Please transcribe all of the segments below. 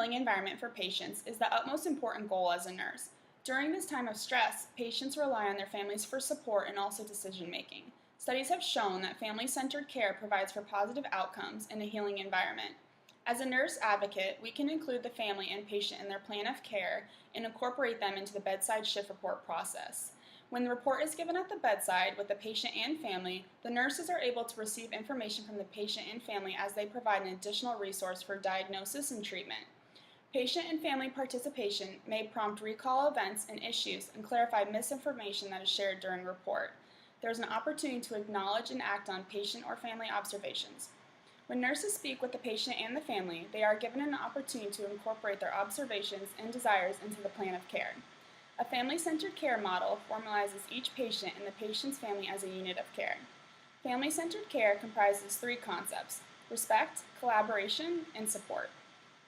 healing environment for patients is the utmost important goal as a nurse. During this time of stress, patients rely on their families for support and also decision making. Studies have shown that family-centered care provides for positive outcomes in a healing environment. As a nurse advocate, we can include the family and patient in their plan of care and incorporate them into the bedside shift report process. When the report is given at the bedside with the patient and family, the nurses are able to receive information from the patient and family as they provide an additional resource for diagnosis and treatment. Patient and family participation may prompt recall events and issues and clarify misinformation that is shared during report. There is an opportunity to acknowledge and act on patient or family observations. When nurses speak with the patient and the family, they are given an opportunity to incorporate their observations and desires into the plan of care. A family-centered care model formalizes each patient and the patient's family as a unit of care. Family-centered care comprises three concepts: respect, collaboration, and support.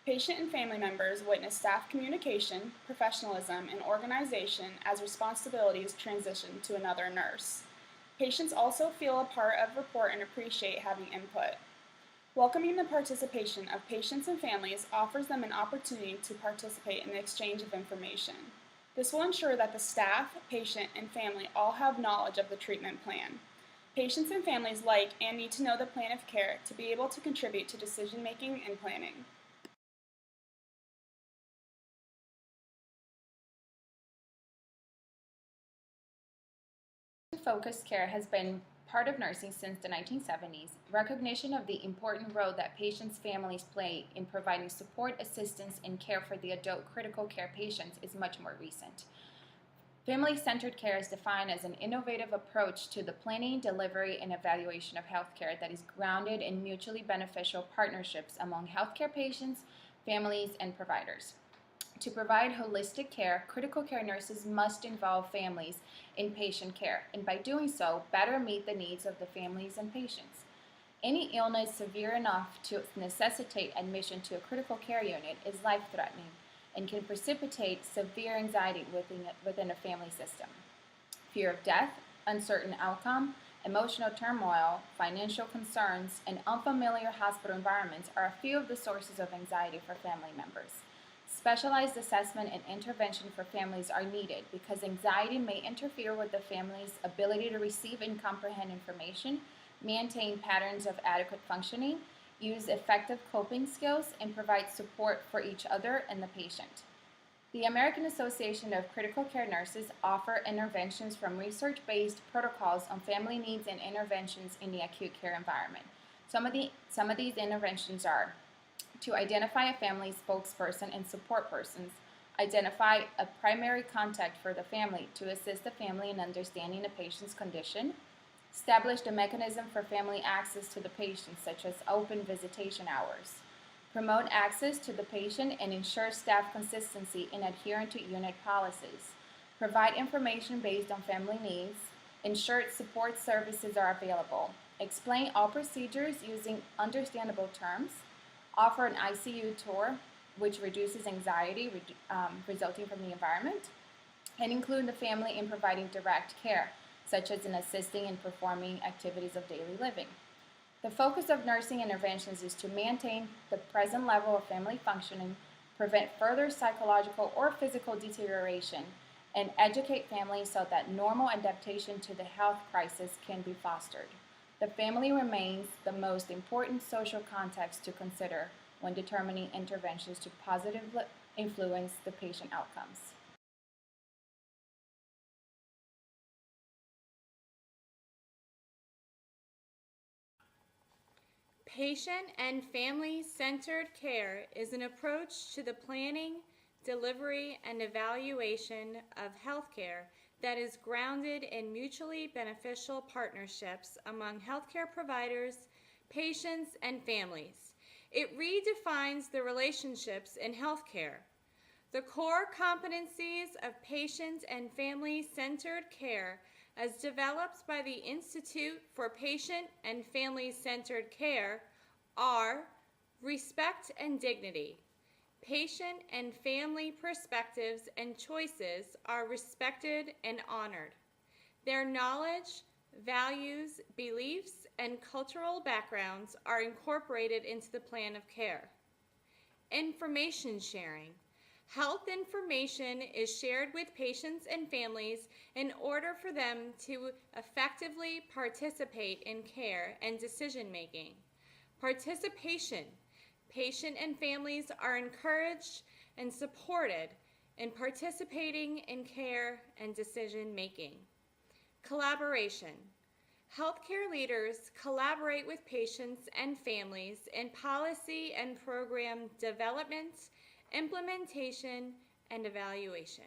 Patient and family members witness staff communication, professionalism, and organization as responsibilities transition to another nurse. Patients also feel a part of report and appreciate having input. Welcoming the participation of patients and families offers them an opportunity to participate in the exchange of information. This will ensure that the staff, patient, and family all have knowledge of the treatment plan. Patients and families like and need to know the plan of care to be able to contribute to decision-making and planning. Focused care has been part of nursing since the 1970s. Recognition of the important role that patients' families play in providing support, assistance, and care for the adult critical care patients is much more recent. Family-centered care is defined as an innovative approach to the planning, delivery, and evaluation of healthcare that is grounded in mutually beneficial partnerships among healthcare patients, families, and providers. To provide holistic care, critical care nurses must involve families in patient care, and by doing so, better meet the needs of the families and patients. Any illness severe enough to necessitate admission to a critical care unit is life-threatening and can precipitate severe anxiety within a family system. Fear of death, uncertain outcome, emotional turmoil, financial concerns, and unfamiliar hospital environments are a few of the sources of anxiety for family members. Specialized assessment and intervention for families are needed because anxiety may interfere with the family's ability to receive and comprehend information, maintain patterns of adequate functioning, use effective coping skills, and provide support for each other and the patient. The American Association of Critical Care Nurses offer interventions from research-based protocols on family needs and interventions in the acute care environment. Some of these interventions are to identify a family spokesperson and support persons, identify a primary contact for the family to assist the family in understanding the patient's condition, establish a mechanism for family access to the patient, such as open visitation hours, promote access to the patient and ensure staff consistency in adhering to unit policies, provide information based on family needs, ensure support services are available, explain all procedures using understandable terms, offer an ICU tour, which reduces anxiety resulting from the environment, and include the family in providing direct care, such as in assisting in performing activities of daily living. The focus of nursing interventions is to maintain the present level of family functioning, prevent further psychological or physical deterioration, and educate families so that normal adaptation to the health crisis can be fostered. The family remains the most important social context to consider when determining interventions to positively influence the patient outcomes. Patient and family-centered care is an approach to the planning, delivery, and evaluation of healthcare that is grounded in mutually beneficial partnerships among healthcare providers, patients, and families. It redefines the relationships in healthcare. The core competencies of patient and family-centered care, as developed by the Institute for Patient and Family-Centered Care, are respect and dignity. Patient and family perspectives and choices are respected and honored. Their knowledge, values, beliefs, and cultural backgrounds are incorporated into the plan of care. Information sharing. Health information is shared with patients and families in order for them to effectively participate in care and decision making. Participation. Patient and families are encouraged and supported in participating in care and decision making. Collaboration. Healthcare leaders collaborate with patients and families in policy and program development, implementation, and evaluation.